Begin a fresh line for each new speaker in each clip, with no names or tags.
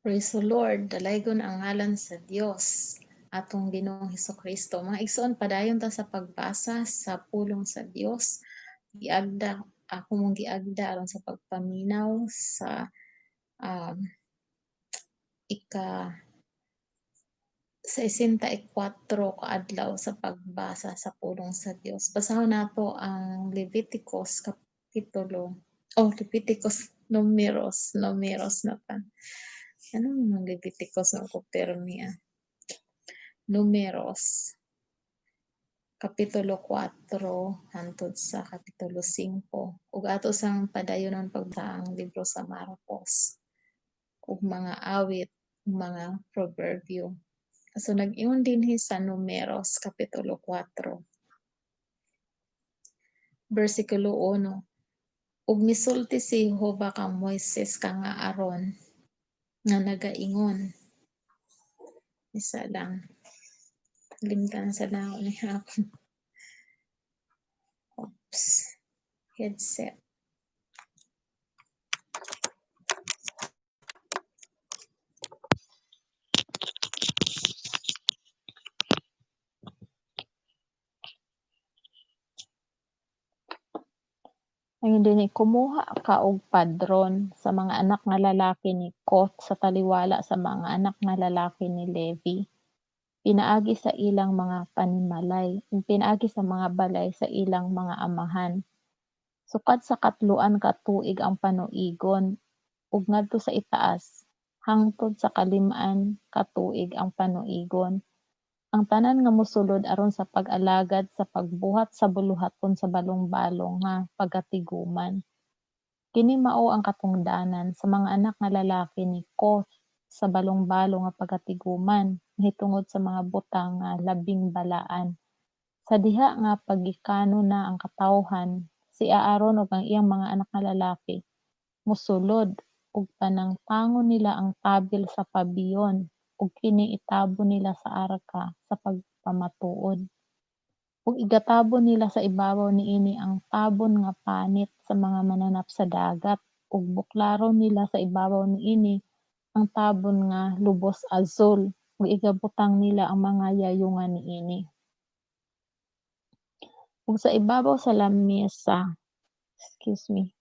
Praise the Lord, dalaygon ang ngalan sa Dios, atong Ginoong Hesukristo. Mga igsoon, padayon ta sa pagbasa sa pulong sa Dios. Ako mong giagda aron sa pagpaminaw sa um, ika 64 kaadlaw sa pagbasa sa pulong sa Dios. Basahon nato ang Leviticus, Numeros na pa. Ano mga Leviticus ng Kupernia? Numeros, Kapitulo 4 hangtod sa Kapitulo 5. Ug ato sang padayonon pagbasa ang libro sa Marcos, ug mga awit, ug mga proverbio. So nag-ingon dinhi sa Numeros, Kapitulo 4, versikulo 1. Ug misulti si Jehova kang Moises kang nga Aaron nga nagaingon. Isa lang. Limtan sa naon ni ako. Oops. Headset. Ayun dinhi, kumuha ka og padron sa mga anak nga lalaki ni Koth sa taliwala sa mga anak nga lalaki ni Levi. Pinaagi sa ilang mga panimalay, ug pinaagi sa mga balay sa ilang mga amahan. Sukad sa katloan ka tuig ang panuigon, ug ngadto sa itaas, hangtod sa kalim-an ka tuig ang panuigon. Ang tanan nga mosulod aron sa pag-alagad sa pagbuhat sa buluhaton sa balong-balong nga pagkatiguman. Kini mao ang katungdanan sa mga anak nga lalaki ni Koth sa balong-balong nga pagkatiguman mahitungod sa mga butang nga labing balaan. Sa diha nga paggikano na ang katawhan, si Aaron ug ang iyang mga anak nga lalaki mosulod ug panangtangon nila ang tabil sa pabiyon ug kini itabo nila sa arka sa pagpamatuod. Ug igatabon nila sa ibabaw niini ang tabon nga panit sa mga mananap sa dagat ug buklaron nila sa ibabaw niini ang tabon nga lubos azul ug igabutang nila ang mga yayungan niini. Ug sa ibabaw sa lamesa, excuse me,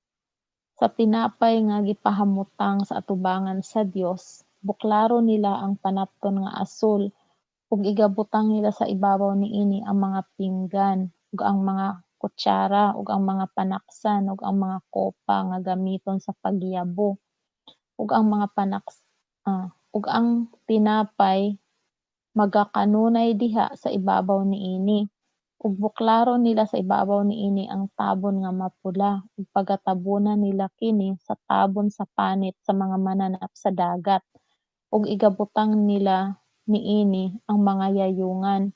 sa tinapay nga gipahamutang sa atubangan sa Dios, buklaron nila ang panapton nga asul ug igabutang nila sa ibabaw niini ang mga pinggan ug ang mga kutsara ug ang mga panaksan ug ang mga kopa nga gamiton sa paghiyabo ug ang mga ug ang tinapay magakanunay diha sa ibabaw niini ug buklaron nila sa ibabaw niini ang tabon nga mapula ug pagatabunan nila kini sa tabon sa panit sa mga mananap sa dagat ug igabutang nila niini ang mga yayungan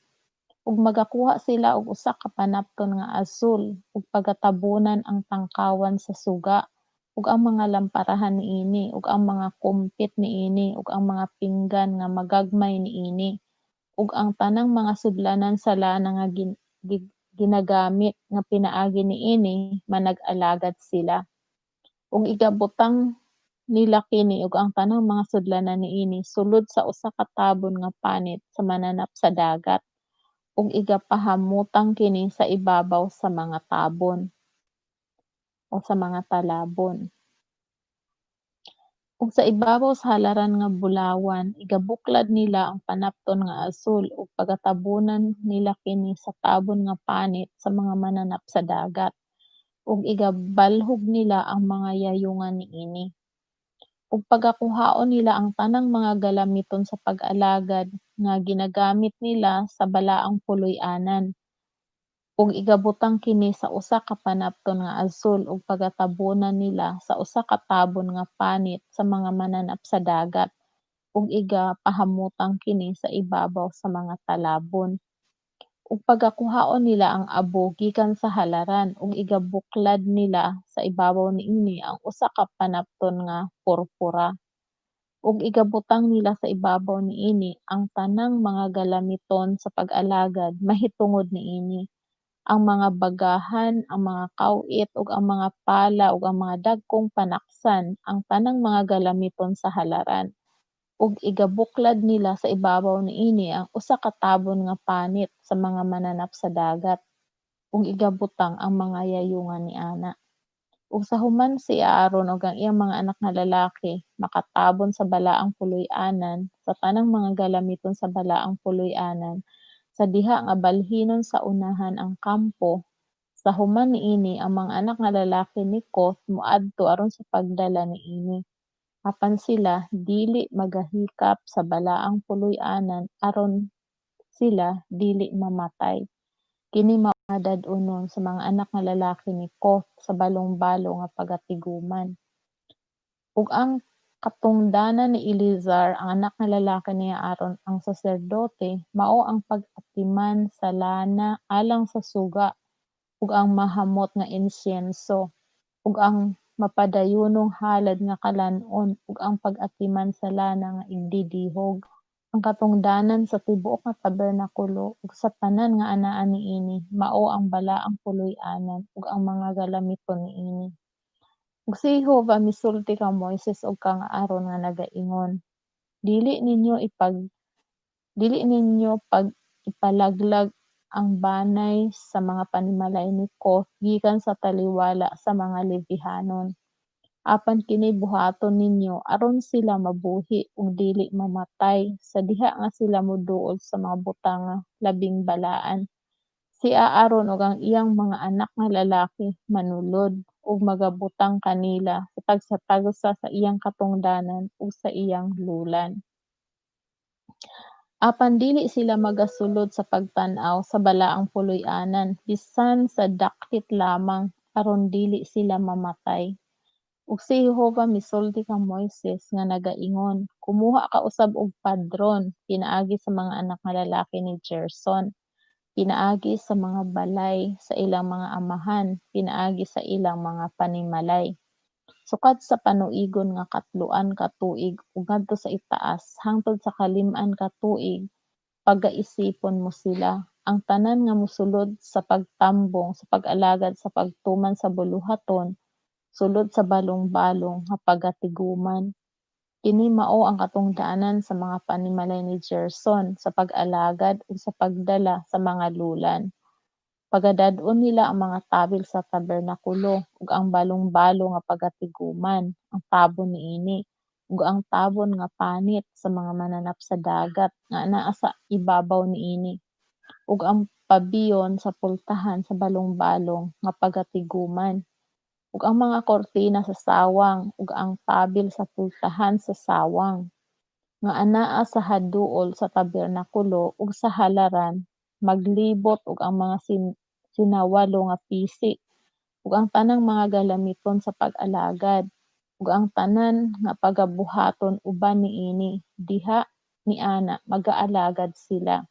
ug magakuha sila og usa ka panapton nga asul ug pagatabunan ang tangkawan sa suga ug ang mga lamparahan niini ug ang mga kumpit niini ug ang mga pinggan nga magagmay niini ug ang tanang mga sudlanan sa lana nga ginagamit nga pinaagi niini manag-alagad sila ug igabutang nila kini ug ang tanang mga sudlanan niini sulod sa usa ka tabon nga panit sa mananap sa dagat ug igapahamutang kini sa ibabaw sa mga tabon o sa mga talabon. Ug sa ibabaw sa halaran nga bulawan igabuklad nila ang panapton nga asul ug pagatabunan nila kini sa tabon nga panit sa mga mananap sa dagat ug igabalhog nila ang mga yayungan niini. Ug pagakuhaon nila ang tanang mga galamiton sa pag-alagad nga ginagamit nila sa balaang puloy-anan ug igabutang kini sa usa ka panapton nga asul ug pagatabunan nila sa usa ka tabon nga panit sa mga mananap sa dagat ug igapahamutang kini sa ibabaw sa mga talabon. Ug pagakuhaon nila ang abo gikan sa halaran ug igabuklad nila sa ibabaw niini ang usa ka panapton nga purpura ug igabutang nila sa ibabaw niini ang tanang mga galamiton sa pag-alagad mahitungod niini, ang mga bagahan, ang mga kawit ug ang mga pala ug ang mga dagkong panaksan, ang tanang mga galamiton sa halaran ug igabuklad nila sa ibabaw niini ang usa ka tabon nga panit sa mga mananap sa dagat, ug igabutang ang mga yayungan niana. Ug sa human si Aaron ug ang iyang mga anak nga lalaki makatabon sa balaang puloy-anan sa tanang mga galamiton sa balaang puloy-anan sa diha nga balhinon sa unahan ang kampo. Sa human niini ang mga anak nga lalaki ni Koth moadto aron sa pagdala niini, apan sila dili magahikap sa balaang puloy-anan aron sila dili mamatay. Kini mao nga dad-onon sa mga anak nga lalaki ni Koth sa balong-balo nga pagatiguman. Ug ang katungdanan ni Eleazar ang anak nga lalaki ni Aaron ang saserdote mao ang pag-atiman sa lana alang sa suga ug ang mahamot nga insiyenso, ug ang mapadayonong halad nga kalan-on ug ang pag-atiman sa lana nga igdidihog. Ang katungdanan sa tibuok nga tabernakulo ug sa tanan nga anaa niini mao ang balaang puloy-anan ug ang mga galamiton niini. Ug si Jehova misulti kang Moises ug kang Aaron nga nagaingon, "Dili ninyo dili ninyo ipalaglag ang banay sa mga panimalay ni Koth gikan sa taliwala sa mga Levihanon. Apan kini buhaton ninyo aron sila mabuhi ug dili mamatay sa diha nga sila moduol sa mga butang nga labing balaan. Si Aaron ug ang iyang mga anak nga lalaki manulod ug magabutang kanila sa tagsa-tagsa sa iyang katungdanan ug sa iyang lulan. Apan dili sila magasulod sa pagtan-aw sa balaang puloy-anan bisan sa dakit lamang aron dili sila mamatay." Ug si Jehova misulti kang Moises nga nagaingon, "Kumuha ka usab og padron pinaagi sa mga anak nga lalaki ni Gerson, pinaagi sa mga balay sa ilang mga amahan, pinaagi sa ilang mga panimalay. Sukad sa panuigon nga katloan ka tuig ug ngadto sa itaas hangtod sa kalim-an ka tuig pagaisipon mo sila, ang tanan nga mosulod sa pagtambong sa pag-alagad sa pagtuman sa buluhaton sulod sa balong-balong nga pagatiguman. Kini mao ang katungdanan sa mga panimalay ni Gerson sa pag-alagad ug sa pagdala sa mga lulan. Pagadad-on nila ang mga tabil sa tabernakulo ug ang balong-balo nga pagatiguman, ang tabon niini, ug ang tabon nga panit sa mga mananap sa dagat nga anaa sa ibabaw niini, ug ang pabiyon sa pultahan sa balong-balong nga pagatiguman, ug ang mga kurtina sa sawang ug ang tabil sa pultahan sa sawang, nga anaa sa haduol sa tabernakulo ug sa halaran, maglibot ug ang mga sinawalo nga pisi, ug ang tanang mga galamiton sa pag-alagad, ug ang tanan nga pagabuhaton uban niini, diha niana mag-aalagad sila.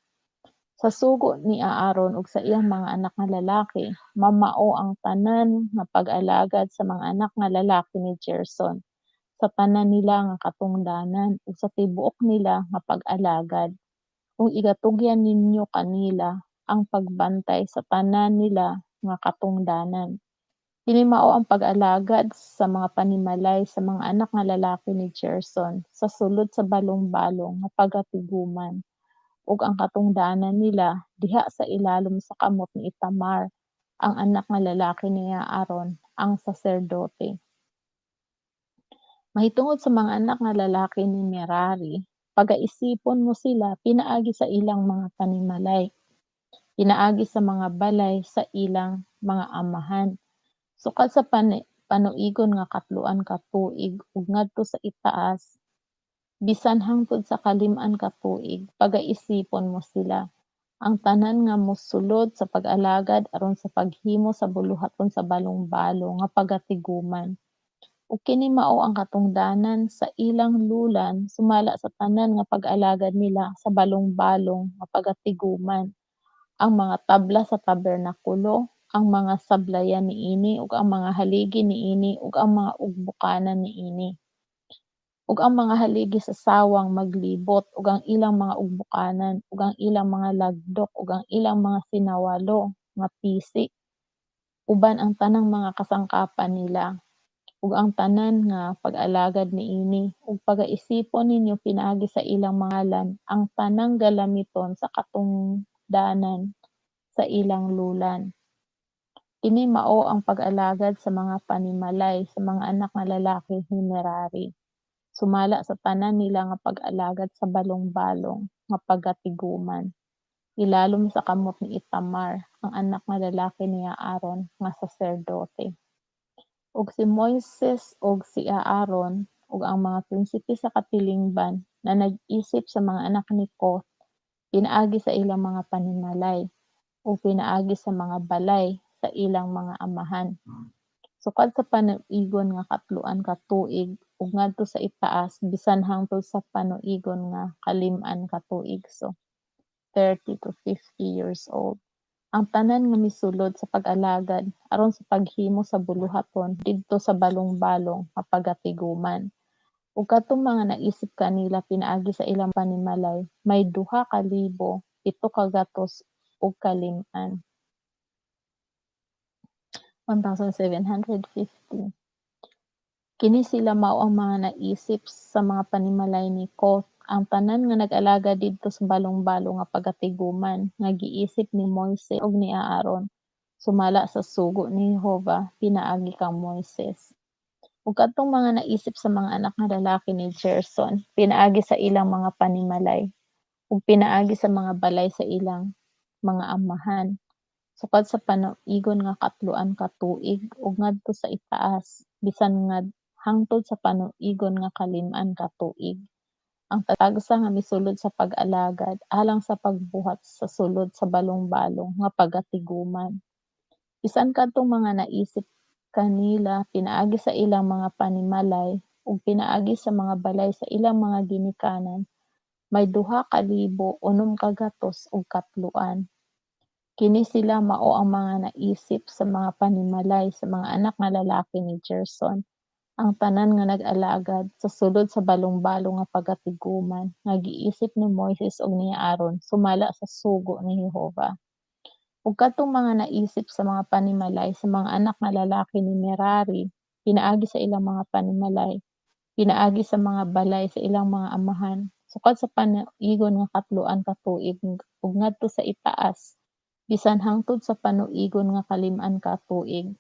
Sa sugo ni Aaron ug sa iyang mga anak nga lalaki, mamao ang tanan nga pag-alagad sa mga anak nga lalaki ni Gerson, sa tanan nila nga katungdanan ug sa tibuok nila nga pag-alagad. Kung igatugyan ninyo kanila ang pagbantay sa tanan nila nga katungdanan. Kini mao ang pag-alagad sa mga panimalay sa mga anak nga lalaki ni Gerson sa sulod sa balong-balong nga pagatiguman ug ang katungdanan nila diha sa ilalom sa kamot ni Itamar, ang anak nga lalaki ni Aaron, ang saserdote. Mahitungod sa mga anak nga lalaki ni Merari, pagaisipon mo sila pinaagi sa ilang mga panimalay, pinaagi sa mga balay sa ilang mga amahan. Sukad sa panuigon nga katloan ka tuig ug ngadto sa itaas, bisan hangtod sa kalim-an ka tuig, pagaisipon mo sila. Ang tanan nga mosulod sa pag-alagad aron sa paghimo sa buluhaton sa balong-balo nga pagatiguman. Ug kini mao ang katungdanan sa ilang lulan sumala sa tanan nga pag-alagad nila sa balong-balong nga pagatiguman, ang mga tabla sa tabernakulo, ang mga sablayan niini ug ang mga haligi niini ug ang mga ugbokanan niini, ug ang mga haligi sa sawang maglibot ug ang ilang mga ugbokanan ug ang ilang mga lagdok ug ang ilang mga sinawalo nga pisi, uban ang tanang mga kasangkapan nila, ug ang tanan nga pag-alagad niini ug pagaisipon ninyo pinaagi sa ilang mga ngalan ang tanang galamiton sa katungdanan sa ilang lulan. Kini mao ang pag-alagad sa mga panimalay sa mga anak nga lalaki ni Merari, sumala sa tanan nila nga pag-alagad sa balong-balong nga pagkatiguman, ilalom sa kamot ni Itamar, ang anak nga lalaki ni Aaron nga saserdote. Ug si Moises ug si Aaron ug ang mga prinsipe sa katilingban na nag-isip sa mga anak ni Koth pinaagi sa ilang mga panimalay ug pinaagi sa mga balay sa ilang mga amahan. Sukad sa panuigon nga katloan ka tuig ug ngadto sa itaas bisan hangtod sa panuigon nga kalim-an ka tuig, so 30 to 50 years old. Ang tanan nga misulod sa pag-alagad aron sa paghimo sa buluhaton didto sa balong-balong nga pagkatiguman. Ug kadtong mga naisip kanila pinaagi sa ilang panimalay may 2,750 ug kalim-an, 1,750. Kini sila mao ang mga naisip sa mga panimalay ni Koth, ang tanan nga nag-alaga didto sa balong-balong nga pagkatiguman nga giisip ni Moises ug ni Aaron, sumala sa sugo ni Jehova pinaagi kang Moises. Ug kadtong mga naisip sa mga anak nga lalaki ni Gerson pinaagi sa ilang mga panimalay ug pinaagi sa mga balay sa ilang mga amahan. Sukad sa panuigon nga katloan ka tuig ug ngadto sa itaas bisan hangtod sa panuigon nga kalim-an ka tuig. Ang tagsa nga misulod sa pag-alagad alang sa pagbuhat sa sulod sa balong-balong nga pagkatiguman. Bisan kadtong mga naisip kanila pinaagi sa ilang mga panimalay ug pinaagi sa mga balay sa ilang mga ginikanan may 2,600 ug katloan. Kini sila mao ang mga naisip sa mga panimalay sa mga anak nga lalaki ni Gerson, ang tanan nga nag-alagad sa sulod sa balong-balong nga pagkatiguman nga giisip ni Moises ug ni Aaron sumala sa sugo ni Jehova. Ug kadtong mga naisip sa mga panimalay sa mga anak nga lalaki ni Merari pinaagi sa ilang mga panimalay, pinaagi sa mga balay sa ilang mga amahan, sukad sa panuigon nga katloan ka tuig ug ngadto sa itaas bisan hangtod sa panuigon nga kalim-an ka tuig.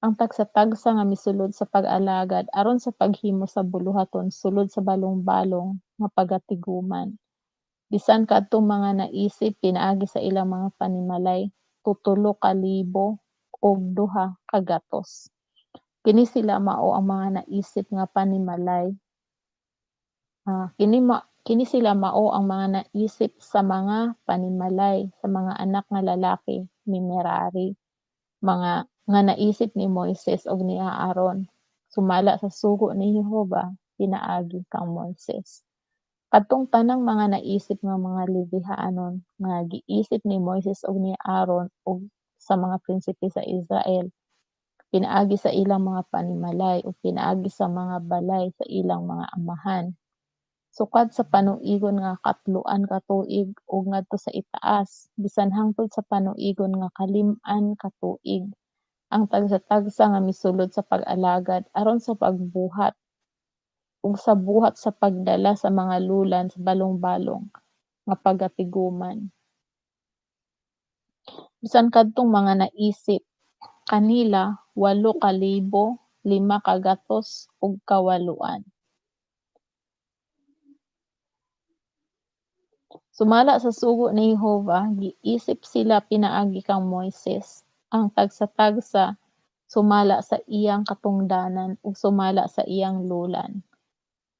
Ang tagsa-tagsa nga misulod sa pag-alagad aron sa paghimo sa buluhaton sulod sa balong-balong nga pagkatiguman. Bisan kadtong mga naisip pinaagi sa ilang mga panimalay, 3,000 ug 2 ka gatos. Kini sila mao ang mga naisip nga panimalay, kini sila mao ang mga naisip sa mga panimalay sa mga anak nga lalaki ni Merari, mga nga naisip ni Moises ug ni Aaron, sumala sa sugo ni Jehova pinaagi kang Moises. Kadtong tanang mga naisip nga mga Levihanon nga giisip ni Moises ug ni Aaron ug sa mga prinsipe sa Israel, pinaagi sa ilang mga panimalay ug pinaagi sa mga balay sa ilang mga amahan. Sukad sa panuigon nga katloan ka tuig ug ngadto sa itaas bisan hangtod sa panuigon nga kalim-an ka tuig, ang tagsa-tagsa nga misulod sa pag-alagad aron sa pagbuhat ug sa buhat sa pagdala sa mga lulan sa balong-balong nga pagkatiguman. Bisan kadtong mga naisip kanila 8,500 ug kawaluan. Sumala sa sugo ni Jehova giisip sila pinaagi kang Moises, ang tagsa-tagsa sumala sa iyang katungdanan ug sumala sa iyang lulan.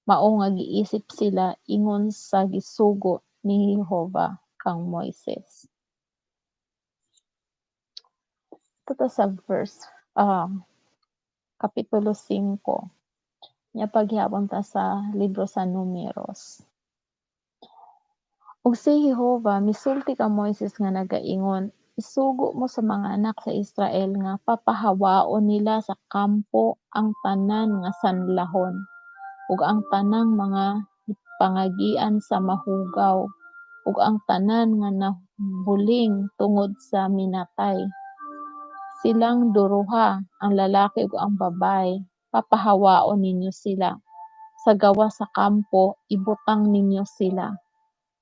Mao nga giisip sila ingon sa gisugo ni Jehova kang Moises. Tuto sa kapitulo 5 nya paghihapon ta sa libro sa Numeros. Ug si Jehova misulti ka Moises nga nagaingon, isugo mo sa mga anak sa Israel nga papahawaon nila sa kampo ang tanan nga sanlahon ug ang tanang mga pangagian sa mahugaw ug ang tanan nga nabuling tungod sa minatay. Silang duruha, ang lalaki ug ang babaye, papahawaon ninyo sila. Sa gawa sa kampo ibutang ninyo sila,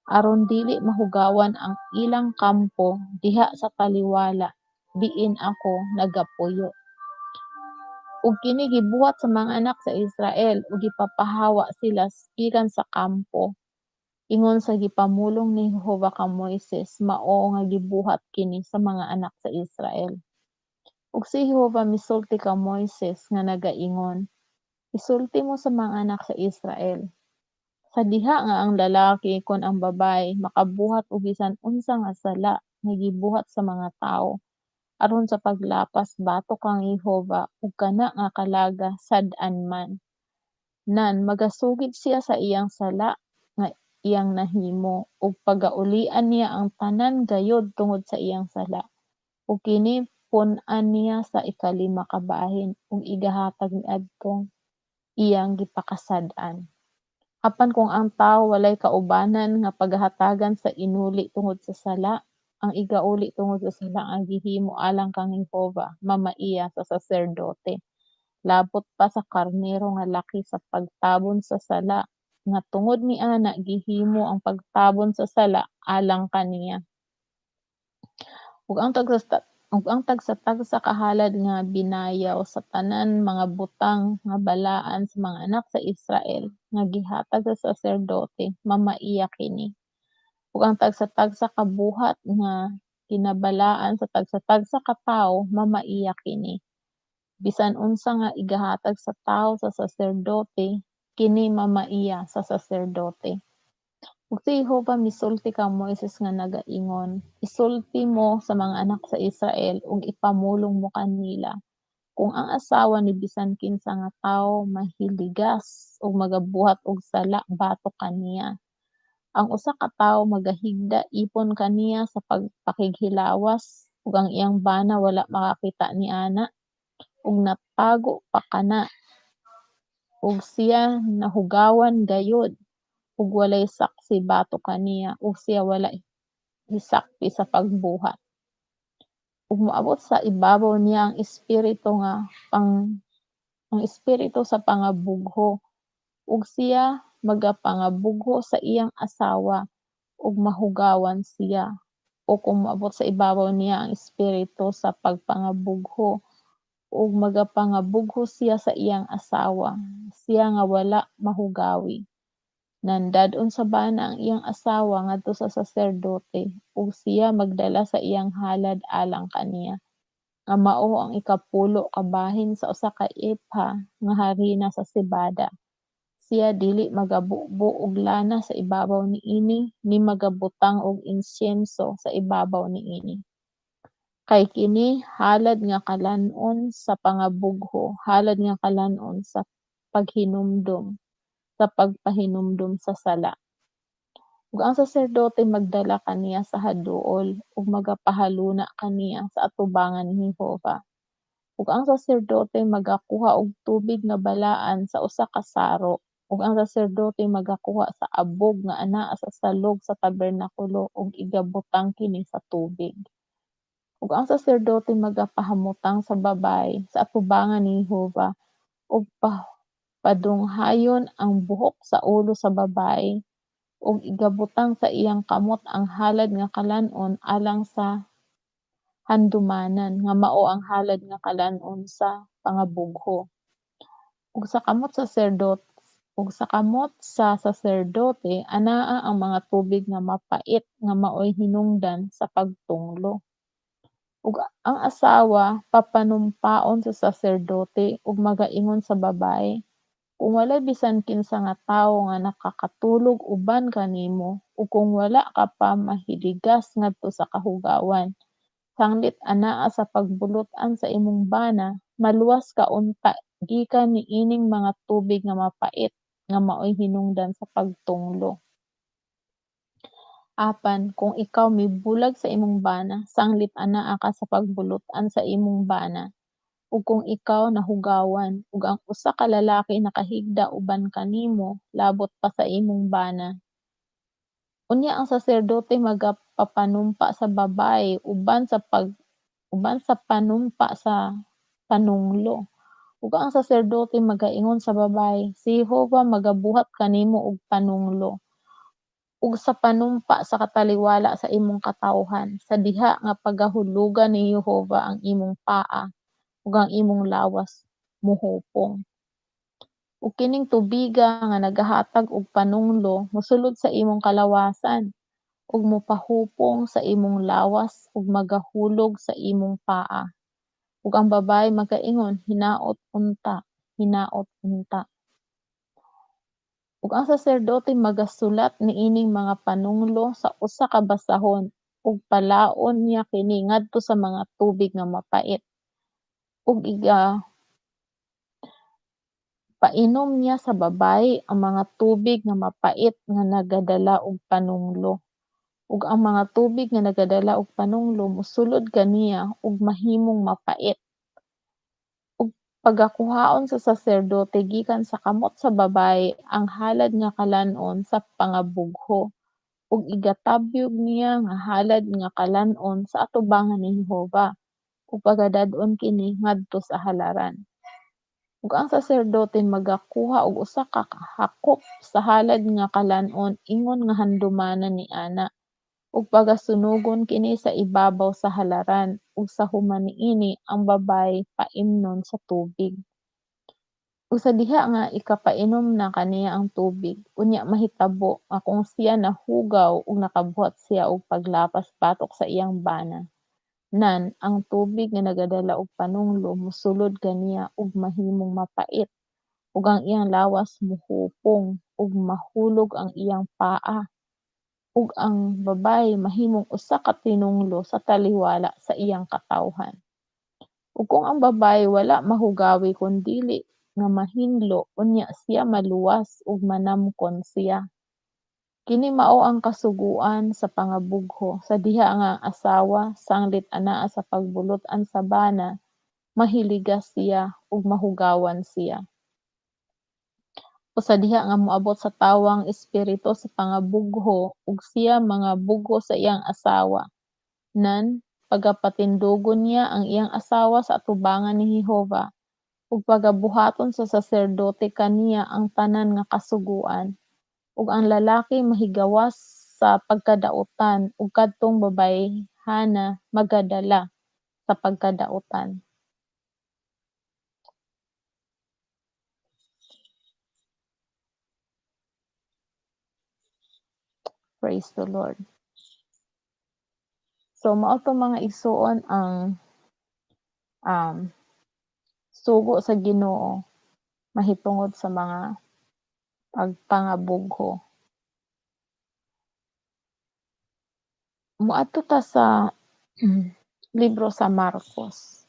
aron dili mahugawan ang ilang kampo diha sa taliwala diin ako nagapuyo. Ug kini gibuhat sa mga anak sa Israel ug gipapahawa sila gikan sa kampo. Ingon sa gipamulong ni Jehova ka Moises mao nga gibuhat kini sa mga anak sa Israel. Ug si Jehova misulti ka Moises nga nagaingon, isulti mo sa mga anak sa Israel, sa diha nga ang lalaki kon ang babaye makabuhat og bisan unsa nga sala nga gibuhat sa mga tawo aron sa paglapas batok kang Jehova ug kana nga kalaga sad-an man. Nan magasugid siya sa iyang sala nga iyang nahimo ug pagaulian niya ang tanan gayud tungod sa iyang sala. Ug kini pun-an niya sa ikalima ka bahin ug igahatag niadtong iyang gipakasad-an. Apan kung ang tawo walay kaubanan nga paghatagan sa inuli tungod sa sala, ang igauli tungod sa sala ang gihimo alang kang Jehova mamaiya sa saserdote. Labot pa sa karnero nga laki sa pagtabon sa sala, nga tungod niana gihimo ang pagtabon sa sala alang kaniya. Ug ang tagsa-tagsa kahalad nga binayaw sa tanan mga butang nga balaan sa mga anak sa Israel nga gihatag sa saserdote mamaiya kini. Ug ang tagsa-tagsa ka buhat nga ginabalaan sa tagsa-tagsa ka tawo mamaiya kini. Bisan unsa nga igahatag sa tawo sa saserdote, kini mamaiya sa saserdote. Ug si Jehova misulti ka Moises nga nagaingon, isulti mo sa mga anak sa Israel ug ipamulong mo kanila, kung ang asawa ni bisan kinsa nga tawo mahiligas ug magabuhat og sala batok kaniya. Ang usa ka tawo magahigda ipon kaniya sa pagpakighilawas ug ang iyang bana wala makakita niana ug natago pa kana ug siya nahugawan gayud ug walay saksi batok kaniya ug siya wala hisakpi sa pagbuhat. Ug moabot sa ibabaw niya ang espiritu sa pangabugho ug siya magapangabugho sa iyang asawa ug mahugawan siya. O kung moabot sa ibabaw niya ang espiritu sa pagpangabugho ug magapangabugho siya sa iyang asawa, siya nga wala mahugawi. Nandad-on sa bana ang iyang asawa ngadto sa saserdote ug siya magdala sa iyang halad alang kaniya, nga mao ang ikapulo ka bahin sa usa ka epha nga harina sa cebada. Siya dili magabubo og lana sa ibabaw niini ni magabutang og insyenso sa ibabaw niini. Kay kini halad nga kalan-on sa pangabugho, halad nga kalan-on sa paghinumdom, sa pagpahinumdom sa sala. Ug ang saserdote magdala kaniya sa haduol ug magapahaluna kaniya sa atubangan ni Jehova. Ug ang saserdote magakuha og tubig nga balaan sa usa ka saro ug ang saserdote magakuha sa abog nga anaa sa salog sa tabernakulo ug igabutang kini sa tubig. Ug ang saserdote magapahamutang sa babaye sa atubangan ni Jehova ug padunghayon ang buhok sa ulo sa babaye ug igabutang sa iyang kamot ang halad nga kalan-on alang sa handumanan nga mao ang halad nga kalan-on sa pangabugho. Ug sa kamot sa saserdote anaa ang mga tubig nga mapait nga maoy hinungdan sa pagtunglo. Ug ang asawa papanumpaon sa saserdote ug magaingon sa babaye, kung walay bisan kinsa nga tawo nga nakakatulog uban kanimo o kung wala ka pa mahiligas ngadto sa kahugawan, hanglit anaa sa pagbulot-an sa imong bana, maluwas ka unta gikan niining mga tubig nga mapait nga maoy hinungdan sa pagtunglo. Apan kung ikaw mibulag sa imong bana, sanglit anaa ka sa pagbulot-an sa imong bana, ug kung ikaw nahugawan ug ang usa ka lalaki nakahigda uban kanimo labot pa sa imong bana, unya ang saserdote magapapanumpa sa babaye uban sa panumpa sa panunglo ug ang saserdote magaingon sa babaye, "Si Jehova magabuhat kanimo og panunglo, ug sa panumpa sa kataliwala sa imong katawhan, sa diha nga pagahulugan ni Jehova ang imong paa, ug ang imong lawas mohupong. Ug kining tubiga nga nagahatag og panunglo mosulod sa imong kalawasan, ug mopahupong sa imong lawas ug magahulog sa imong paa." Ug ang babaye magaingon, "Hinaot unta, hinaot unta." Ug ang saserdote magasulat niining mga panunglo sa usa ka basahon ug palaon niya kini ngadto sa mga tubig nga mapait ug painom niya sa babaye ang mga tubig nga mapait nga nagadala og panunglo, ug ang mga tubig nga nagadala og panunglo mosulod kaniya ug mahimong mapait. Ug pagakuhaon sa saserdote gikan sa kamot sa babaye ang halad nga kalan-on sa pangabugho ug igatabyog niya nga halad nga kalan-on sa atubangan ni Jehova ug pagadad-on kini ngadto sa halaran. Ug ang saserdote magakuha og usa ka hakop sa halad nga kalan-on ingon nga handumanan niana ug pagasunogon kini sa ibabaw sa halaran ug sa human niini ang babaye paimnon sa tubig. Ug sa diha nga ikapainom na kaniya ang tubig, unya mahitabo nga kung siya nahugaw ug nakabuhat siya og paglapas batok sa iyang bana, nan ang tubig nga nagadala og panunglo mosulod kaniya ug mahimong mapait ug ang iyang lawas mohupong ug mahulog ang iyang paa, ug ang babaye mahimong usa ka tinunglo sa taliwala sa iyang katawhan. Ug kung ang babaye wala mahugawi kun dili nga mahinlo unya siya maluwas ug manamkon siya. Kini mao ang kasugoan sa pangabugho sa diha nga ang asawa sanglit anaa sa pagbulot-an sa bana, mahiligas siya ug mahugawan siya. O sa diha nga moabot sa tawo ang espiritu sa pangabugho ug siya mangabugho sa iyang asawa, nan pagapatindugon niya ang iyang asawa sa atubangan ni Jehova ug pagabuhaton sa saserdote kaniya ang tanan nga kasugoan, ug ang lalaki mahigawas sa pagkadautan ug kadtong babayhana magadala sa pagkadautan. Praise the Lord. So mao 'tong mga igsoon ang, um, sugo sa Ginoo mahitungod sa mga pagpangabugho. Moadto ta sa libro sa Marcos,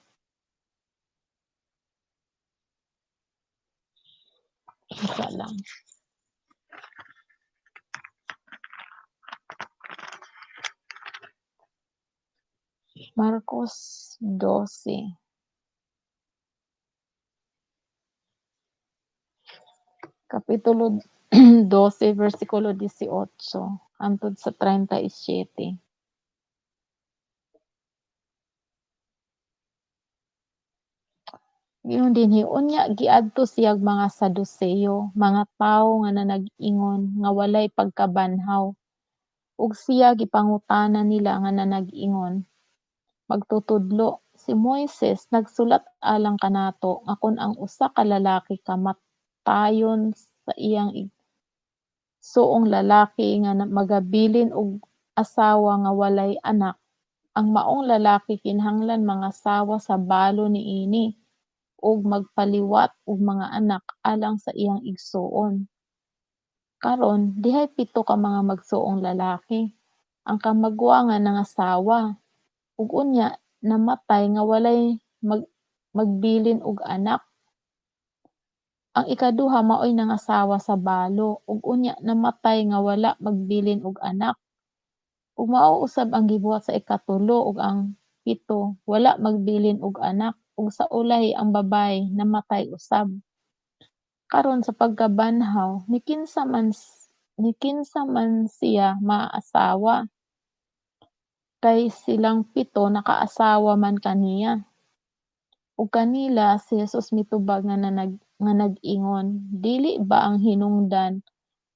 isa lang. Marcos 12, kapitulo 12 bersikulo 18 hangtod sa 37. Ingon dinhi, unya giadto siyag mga Saduseyo, mga tawo nga nanag-ingon nga walay pagkabanhaw, ug siya gipangutanan nila nga nanag-ingon, "Magtutudlo, si Moises nagsulat alang kanato nga kun ang usa ka lalaki kamatayon sa iyang igsoong lalaki nga magabilin og asawa nga walay anak, ang maong lalaki kinahanglan mangasawa sa balo niini ug magpaliwat og mga anak alang sa iyang igsoon. Karon dihay 7 ka mga magsuong lalaki, ang kamagwa nga nangasawa, ug unya namatay nga walay magbilin og anak. Ang ikaduha maoy nangasawa sa balo, ug unya namatay nga wala magbilin og anak. Ug mao usab ang gibuhat sa ikatulo ug ang 7 wala magbilin og anak, ug sa ulay ang babaye namatay usab. Karon sa pagkabanhaw ni kinsa man siya maasawa, kay silang 7 nakaasawa man kaniya. Ug kanila si Jesus mitubag nga nag-ingon, "Dili ba ang hinungdan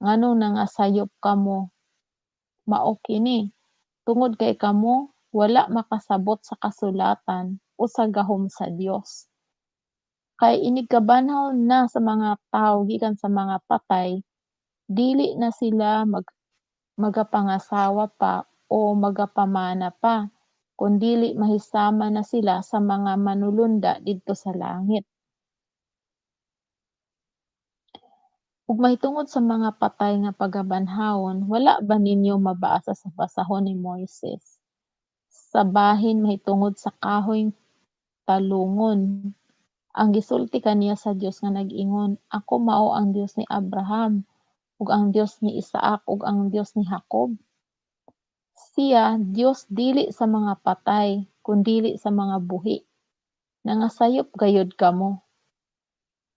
nganong nangasayop kamo mao kini, tungod kay kamo wala makasabot sa kasulatan o sa gahom sa Dios. Kay inig kabanhaw na sa mga tawo gikan sa mga patay, dili na sila magapangasawa pa o magapamana pa, kundili mahisama na sila sa mga manulunda didto sa langit. Ug mahitungod sa mga patay nga pagabanhawon, wala ba ninyo mabasa sa basahon ni Moises? Sa bahin mahitungod sa kahoy talungon, ang gisulti kaniya sa Dios nga nag-ingon, "Ako mao ang Dios ni Abraham, ug ang Dios ni Isaac, ug ang Dios ni Jacob." Siya Dios dili sa mga patay, kundili sa mga buhi. Nangasayop gayud kamo.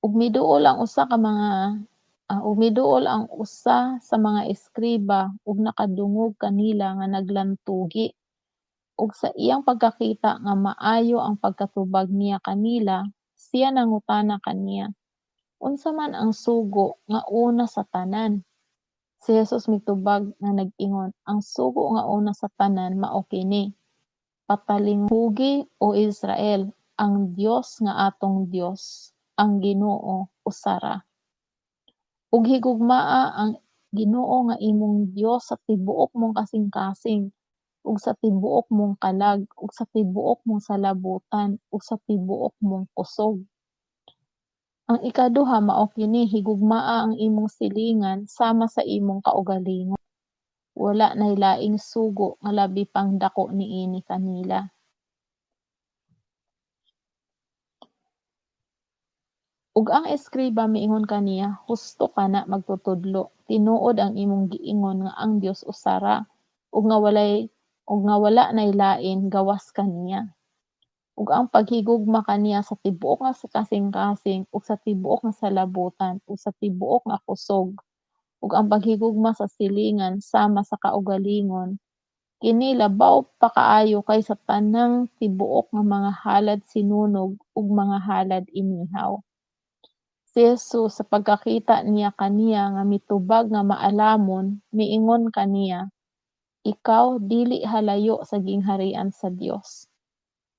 Ug miduol ang usa ka mga ug miduol ang usa sa mga eskriba ug nakadungog kanila nga naglantugi. Ug sa iyang pagkakita nga maayo ang pagkatubag niya kanila, siya nangutana kaniya, "Unsa man ang sugo nga una sa tanan?" Si Jesus mitubag nga nag-ingon, "Ang sugo nga una sa tanan mao kini, Patalinghugi o Israel, ang Dios nga atong Dios, ang Ginoo usa ra. Ug higugmaa ang Ginoo nga imong Dios sa tibuok mong kasing-kasing, ug sa tibuok mong kalag, ug sa tibuok mong salabutan, ug sa tibuok mong kusog." Ang ikaduha mao kini, higugmaa ang imong silingan sama sa imong kaugalingon. Wala nay laing sugo nga labi pang dako niini kanila. Ug ang eskriba miingon kaniya, "Husto kana magtutudlo, tinuod ang imong giingon nga ang Dios usa ra, ug nga wala nay lain gawas kaniya." Ug ang paghigugma kaniya sa tibuok nga sa kasing-kasing ug sa tibuok nga salabutan ug sa tibuok nga kusog, ug ang paghigugma sa silingan sama sa kaugalingon, kini labaw pa kaayo kaysa tanang tibuok nga mga halad sinunog ug mga halad inihaw. Si Jesus sa pagkakita niya kaniya nga mitubag nga maalamon, miingon kaniya, "Ikaw dili halayo sa gingharian sa Dios."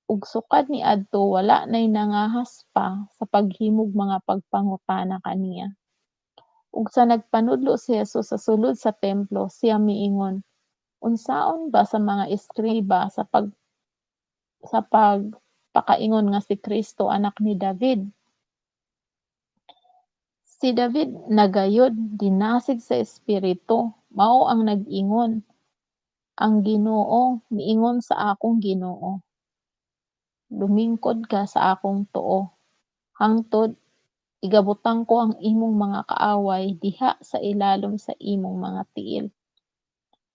Ug sukad niadto wala nay nangahas pa sa paghimog mga pagpangutana kaniya. Ug sa nagpanudlo si Jesus sa sulod sa templo, siya miingon, "Unsaon ba sa mga eskriba sa pagpakaingon nga si Kristo anak ni David? Si David nagayod dinasig sa espiritu, mao ang nag-ingon, 'Ang Ginoo miingon sa akong Ginoo, lumingkod ka sa akong tuo, hangtod igabutang ko ang imong mga kaaway diha sa ilalom sa imong mga tiil."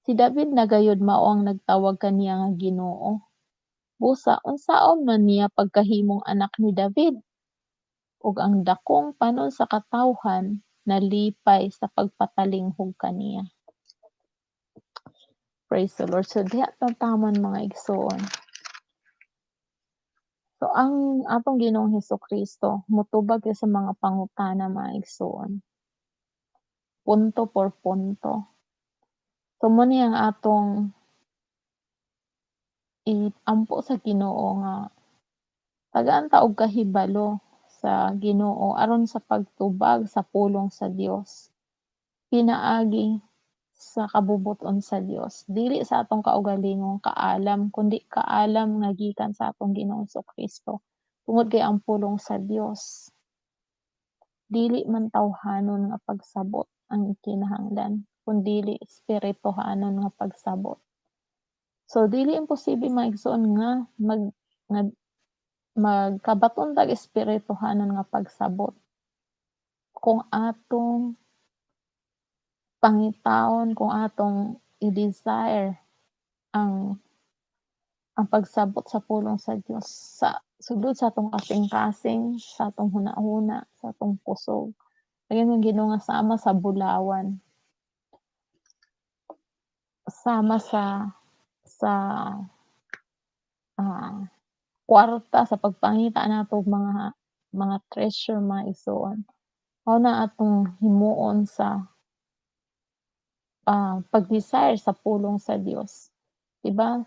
Si David nagayod mao ang nagtawag kaniya nga Ginoo. Busa unsaon man niya pagkahimong anak ni David? Ug ang dakong panon sa katawhan nalipay sa pagpatalinghog kaniya. Praise the Lord. So diha tamtamon mga igsoon. So ang atong Ginoong Hesukristo motubag siya sa mga pangutana mga igsoon, punto por punto. So mo ni ang atong iampo sa Ginoo nga tagaan ta og kahibalo sa Ginoo aron sa pagtubag sa pulong sa Dios, pinaagi sa kabubot-on sa Dios. Dili sa atong kaugalingong kaalam kundi kaalam nga gikan sa atong Ginoong Hesukristo. Tungod kay ang pulong sa Dios dili man tawhanon nga pagsabot ang kinahanglan, kundili espirituhanon nga pagsabot. So dili imposible mga igsoon nga nga magkabaton tag espirituhanon nga pagsabot kung atong pangitaon, kung atong i-desire ang pagsabot sa pulong sa Dios sa sulod sa atong kasing-kasing, sa atong hunahuna, sa atong kusog. Ayun ang Ginoo nga sama sa bulawan, sama sa, ah, kwarta sa pagpangita nato mga treasure mga igsoon, mao na atong himuon sa, pag-desire sa pulong sa Dios, 'di ba?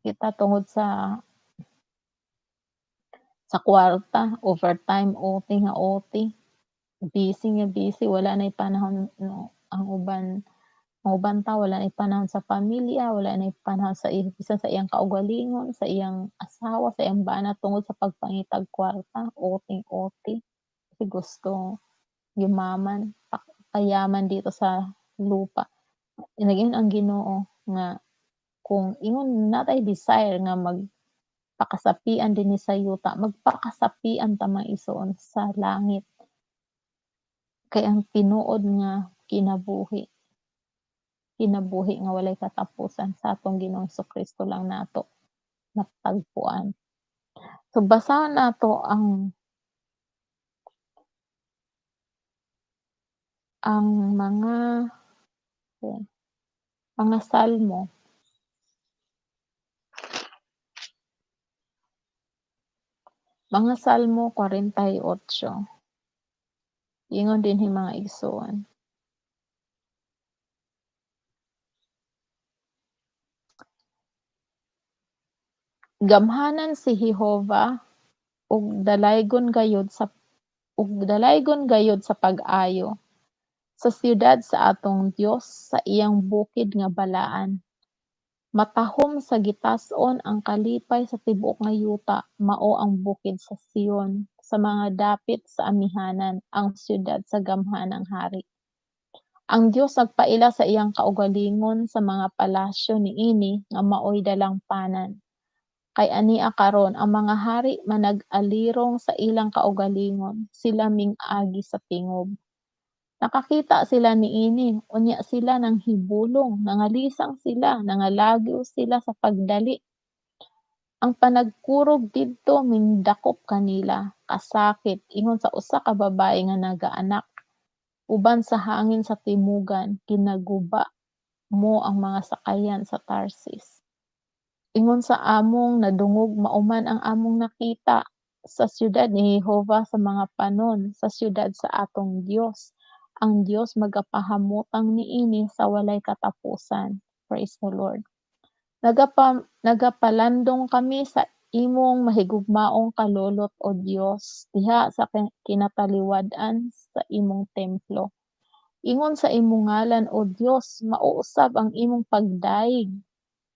Kita tungod sa kwarta, overtime, OT nga OT, busy nga busy, wala nay panahon no ang uban tawo wala nay panahon sa pamilya, wala nay panahon sa bisan sa iyang kaugalingon, sa iyang asawa, sa iyang bana tungod sa pagpangitag kwarta, OT-OT. Kasi gusto yumaman, payaman dito sa lupa. Nag-ingon ang Ginoo nga kung ingon natay desire nga magpakasapian dinhi sa yuta, magpakasapian ta mga igsoon sa langit. Kay ang tinuod nga kinabuhi, kinabuhi nga walay katapusan sa atong Ginoong Hesukristo lang nato natagpuan. So basahon nato ang yan, mga salmo, mga Salmo 48. Ingon dinhi mga igsoon. Gamhanan si Jehova ug dalaygon gayud sa pag-ayo, sa siyudad sa atong Dios sa iyang bukid nga balaan. Matahom sa gitas-on ang kalipay sa tibuok nga yuta, mao ang bukid sa Sion, sa mga dapit sa amihanan, ang siyudad sa gamhanang hari. Ang Dios nagpaila sa iyang kaugalingon sa mga palasyo niini nga maoy dalangpanan. Kay ania karon ang mga hari manag-alirong sa ilang kaugalingon, sila ming-agi sa tingob. Nakakita sila niini, unya sila nanghibulong, nangalisang sila, nangalagyo sila sa pagdali. Ang panagkurog didto mindakop kanila, kasakit ingon sa usa ka babaye nga nagaanak. Uban sa hangin sa timugan, ginaguba mo ang mga sakayan sa Tarsis. Ingon sa among nadungog mauman ang among nakita sa siyudad ni Jehova sa mga panon, sa siyudad sa atong Dios. Ang Dios magapahamutang niini sa walay katapusan. Praise the Lord. Nagapalandong kami sa imong mahigugmaong kalulot o Dios diha sa kinataliwad-an sa imong templo. Ingon sa imong ngalan o Dios mauusab ang imong pagdaig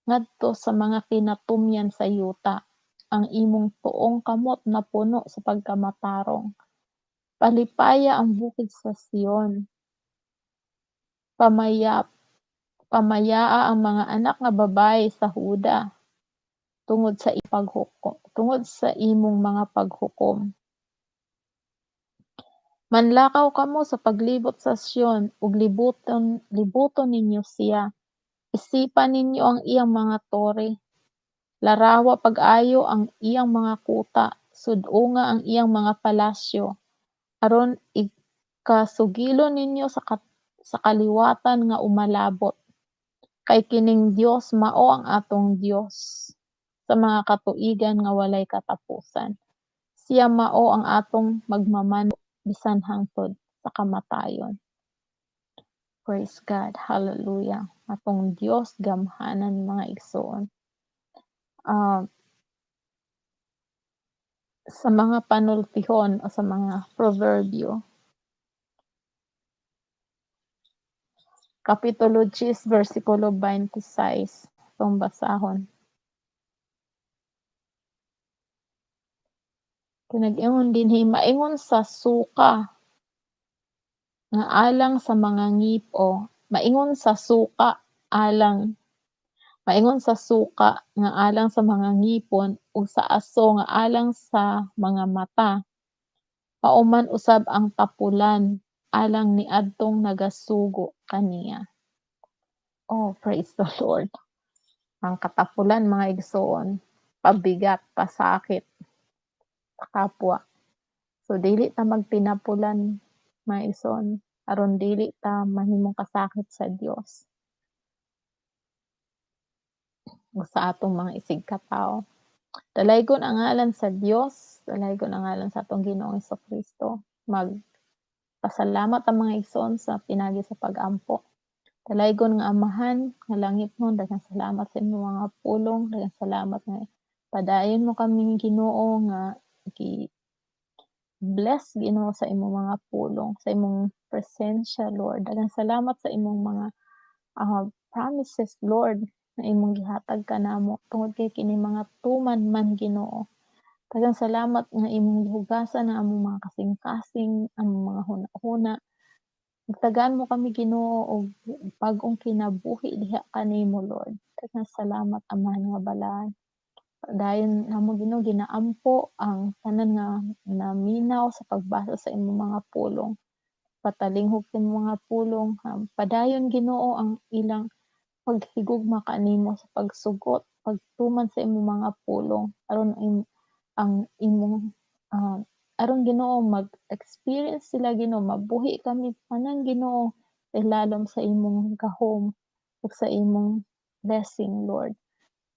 ngadto sa mga kinatumyan sa yuta. Ang imong tuong kamot napuno sa pagkamatarong. Palipaya ang bukid sa Sion. Pamaya Pamayaa ang mga anak nga babaye sa Huda tungod sa imong mga paghukom. Manlakaw kamo sa paglibot sa Sion ug libuton ninyo siya. Isipan ninyo ang iyang mga tore. Larawa pag-ayo ang iyang mga kuta, sud-o nga ang iyang mga palasyo, aron ikasugilon ninyo sa kaliwatan nga umalabot. Kay kining Dios mao ang atong Dios sa mga katuigan nga walay katapusan. Siya mao ang atong magmamano bisan hangtod sa kamatayon. Praise God, hallelujah. Atong Dios gamhanan mga igsoon. Sa mga panultihon o sa mga proverbio. Kapitulo 10 versikulo 26 itong basahon. Nag-ingon dinhi maingon sa suka nga alang sa mga maingon sa suka nga alang sa mga ngipon ug sa aso nga alang sa mga mata. Pauman usab ang tapulan alang niadtong nagasugo kaniya. Oh, praise the Lord. Ang katapulan mga igsoon, pabigat, pasakit sa kapwa. So dili ta magtinapulan mga igsoon aron dili ta mahimong kasakit sa Dios o sa atong mga isigkatawo. Dalaygon ang ngalan sa Dios, dalaygon ang ngalan sa atong Ginoong Hesukristo. Magpasalamat ang mga igsoon sa pinagi sa pag-ampo. Dalaygon nga Amahan nga langitnon, daghang salamat sa imong mga pulong, daghang salamat nga padayon mo kami Ginoo nga bless Ginoo sa imong mga pulong, sa imong presensya Lord. Daghang salamat sa imong mga, promises Lord na imong gihatag kanamo tungod kay kini mga tuman man Ginoo. Daghang salamat nga imong gihugasan ang among mga kasing-kasing, among mga hunahuna. Pagtagaan mo kami Ginoo og bag-ong kinabuhi diha kanimo Lord. Daghang salamat Amahan nga Balaan. Dayon namo Ginoo ginaampo ang tanan nga naminaw sa pagbasa sa imong mga pulong. Patalinghog sa imong mga pulong, padayon Ginoo ang ilang paghigugma kanimo sa pagsugot, pagtuman sa imong mga pulong aron ang imong, ah, aron Ginoo mag-experience sila Ginoo, mabuhi kami tanan Ginoo ilalom sa imong gahom ug sa imong blessing Lord.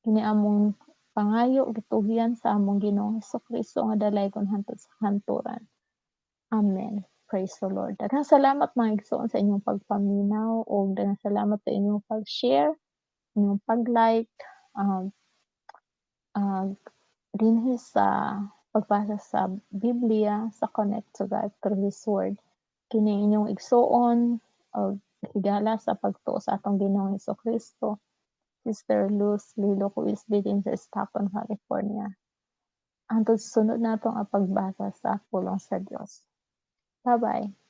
Kini among pangayo gitugihan sa among Ginoong Hesukristo nga dalaygon hangtod sa kanturan. Amen. Praise the Lord. Daghang salamat mga igsoon sa inyong pagpaminaw ug daghang salamat sa inyong pag-share, inyong pag-like, um, ah, dinhi sa pagbasa sa Biblia sa Connect to God through His Word. Kini inyong igsuon og higala sa pagtuo sa atong Ginoong Hesukristo, Sister Luz Lilo Cuisbid din sa Stockton, California. Hangtod sa sunod natong pagbasa sa pulong sa Dios. Bye-bye.